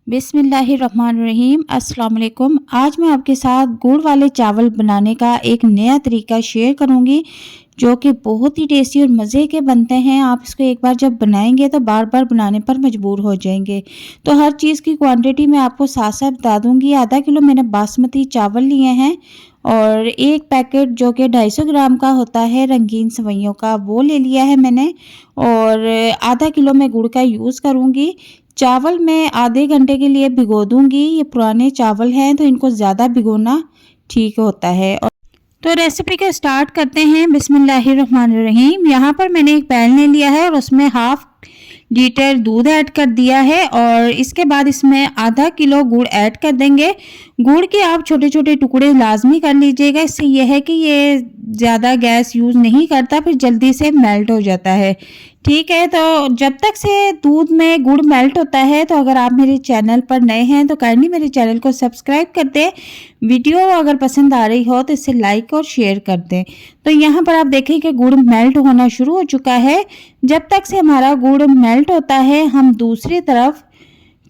बिस्मिल्लाहिर्रहमानिर्रहीम। अस्सलाम वालेकुम। आज मैं आपके साथ गुड़ वाले चावल बनाने का एक नया तरीका शेयर करूंगी जो कि बहुत ही टेस्टी और मज़े के बनते हैं। आप इसको एक बार जब बनाएंगे तो बार बार बनाने पर मजबूर हो जाएंगे। तो हर चीज़ की क्वांटिटी मैं आपको साथ साथ बता दूंगी। आधा किलो मैंने बासमती चावल लिए हैं और एक पैकेट जो कि 250 ग्राम का होता है रंगीन सेवइयों का, वो ले लिया है मैंने। और आधा किलो मैं गुड़ का यूज़ करूंगी। चावल मैं आधे घंटे के लिए भिगो दूंगी। ये पुराने चावल हैं तो इनको ज़्यादा भिगोना ठीक होता है। और तो रेसिपी को स्टार्ट करते हैं। बिस्मिल्लाहिर्रहमानिर्रहीम। यहाँ पर मैंने एक पैन ले लिया है और उसमें हाफ लीटर दूध ऐड कर दिया है और इसके बाद इसमें आधा किलो गुड़ ऐड कर देंगे। गुड़ के आप छोटे छोटे टुकड़े लाजमी कर लीजिएगा। इससे यह है कि ये ज़्यादा गैस यूज़ नहीं करता, फिर जल्दी से मेल्ट हो जाता है। ठीक है, तो जब तक से दूध में गुड़ मेल्ट होता है, तो अगर आप मेरे चैनल पर नए हैं तो काइंडली मेरे चैनल को सब्सक्राइब कर दें। वीडियो अगर पसंद आ रही हो तो इसे लाइक और शेयर कर दें। तो यहाँ पर आप देखें कि गुड़ मेल्ट होना शुरू हो चुका है। जब तक से हमारा गुड़ मेल्ट होता है, हम दूसरी तरफ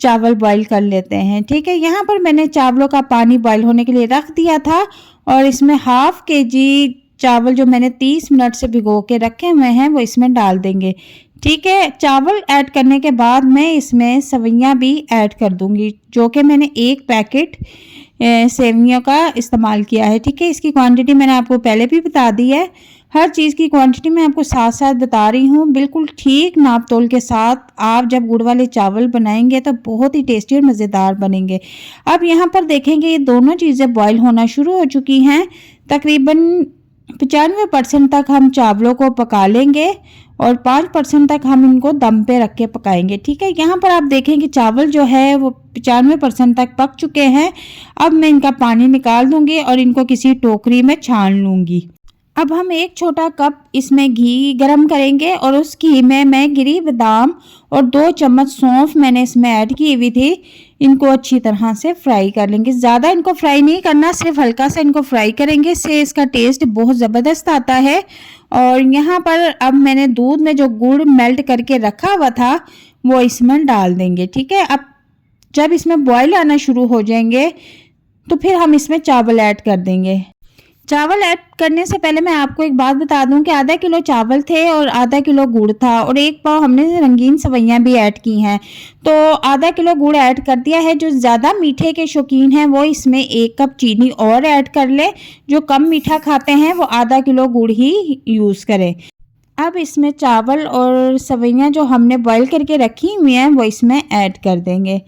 चावल बॉईल कर लेते हैं। ठीक है, यहाँ पर मैंने चावलों का पानी बॉईल होने के लिए रख दिया था और इसमें हाफ केजी चावल जो मैंने 30 मिनट से भिगो के रखे हुए हैं वो इसमें डाल देंगे। ठीक है, चावल ऐड करने के बाद मैं इसमें सेवइयां भी ऐड कर दूंगी, जो कि मैंने एक पैकेट सेवइयों का इस्तेमाल किया है। ठीक है, इसकी क्वांटिटी मैंने आपको पहले भी बता दी है। हर चीज़ की क्वांटिटी मैं आपको साथ साथ बता रही हूँ, बिल्कुल ठीक नाप तोल के साथ। आप जब गुड़ वाले चावल बनाएंगे तो बहुत ही टेस्टी और मज़ेदार बनेंगे। अब यहाँ पर देखेंगे ये दोनों चीज़ें बॉईल होना शुरू हो चुकी हैं। तकरीबन 95% तक हम चावलों को पका लेंगे और 5% तक हम इनको दम पे रख के पकाएंगे। ठीक है, यहाँ पर आप देखें कि चावल जो है वो 95% तक पक चुके हैं। अब मैं इनका पानी निकाल दूंगी और इनको किसी टोकरी में छान लूंगी। अब हम एक छोटा कप इसमें घी गरम करेंगे और उस घी में मैं गिरी बादाम और 2 चम्मच सौंफ मैंने इसमें ऐड की हुई थी। इनको अच्छी तरह से फ्राई कर लेंगे। ज़्यादा इनको फ्राई नहीं करना, सिर्फ हल्का सा इनको फ्राई करेंगे, इससे इसका टेस्ट बहुत ज़बरदस्त आता है। और यहाँ पर अब मैंने दूध में जो गुड़ मेल्ट करके रखा हुआ था वो इसमें डाल देंगे। ठीक है, अब जब इसमें बॉयल आना शुरू हो जाएंगे तो फिर हम इसमें चावल ऐड कर देंगे। चावल ऐड करने से पहले मैं आपको एक बात बता दूं कि आधा किलो चावल थे और आधा किलो गुड़ था और एक पाव हमने रंगीन सेवइयां भी ऐड की हैं। तो आधा किलो गुड़ ऐड कर दिया है। जो ज़्यादा मीठे के शौकीन हैं वो इसमें 1 कप चीनी और ऐड कर ले। जो कम मीठा खाते हैं वो आधा किलो गुड़ ही यूज़ करें। अब इसमें चावल और सेवइयां जो हमने बॉईल करके रखी हुई हैं वो इसमें ऐड कर देंगे।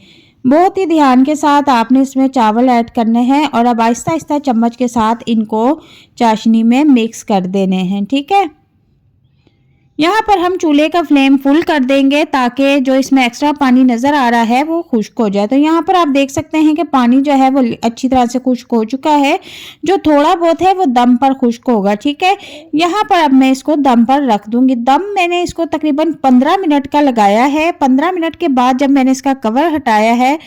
बहुत ही ध्यान के साथ आपने इसमें चावल ऐड करने हैं और अब आहिस्ता आहिस्ता चम्मच के साथ इनको चाशनी में मिक्स कर देने हैं। ठीक है, यहाँ पर हम चूल्हे का फ्लेम फुल कर देंगे ताकि जो इसमें एक्स्ट्रा पानी नज़र आ रहा है वो खुश्क हो जाए। तो यहाँ पर आप देख सकते हैं कि पानी जो है वो अच्छी तरह से खुश्क हो चुका है। जो थोड़ा बहुत है वो दम पर खुश्क होगा। ठीक है, यहाँ पर अब मैं इसको दम पर रख दूंगी। दम मैंने इसको तकरीबन 15 मिनट का लगाया है। 15 मिनट के बाद जब मैंने इसका कवर हटाया है,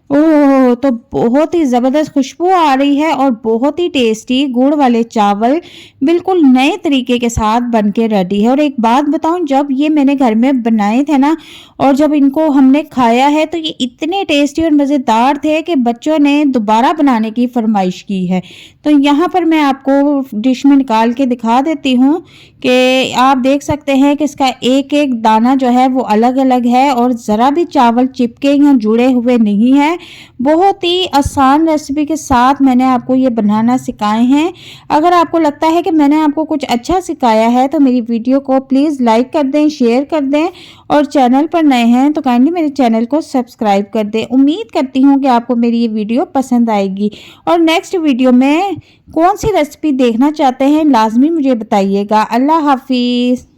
ओह, तो बहुत ही ज़बरदस्त खुशबू आ रही है और बहुत ही टेस्टी गुड़ वाले चावल बिल्कुल नए तरीके के साथ बनके रेडी है। और एक बात बताऊं, जब ये मैंने घर में बनाए थे ना और जब इनको हमने खाया है तो ये इतने टेस्टी और मज़ेदार थे कि बच्चों ने दोबारा बनाने की फरमाइश की है। तो यहाँ पर मैं आपको डिश में निकाल के दिखा देती हूँ कि आप देख सकते हैं कि इसका एक एक दाना जो है वो अलग अलग है और ज़रा भी चावल चिपके या जुड़े हुए नहीं है। बहुत ही आसान रेसिपी के साथ मैंने आपको ये बनाना सिखाए हैं। अगर आपको लगता है कि मैंने आपको कुछ अच्छा सिखाया है तो मेरी वीडियो को प्लीज़ लाइक कर दें, शेयर कर दें और चैनल पर नए हैं तो काइंडली मेरे चैनल को सब्सक्राइब कर दें। उम्मीद करती हूँ कि आपको मेरी ये वीडियो पसंद आएगी और नेक्स्ट वीडियो में कौन सी रेसिपी देखना चाहते हैं लाजमी मुझे बताइएगा। अल्लाह हाफिज़।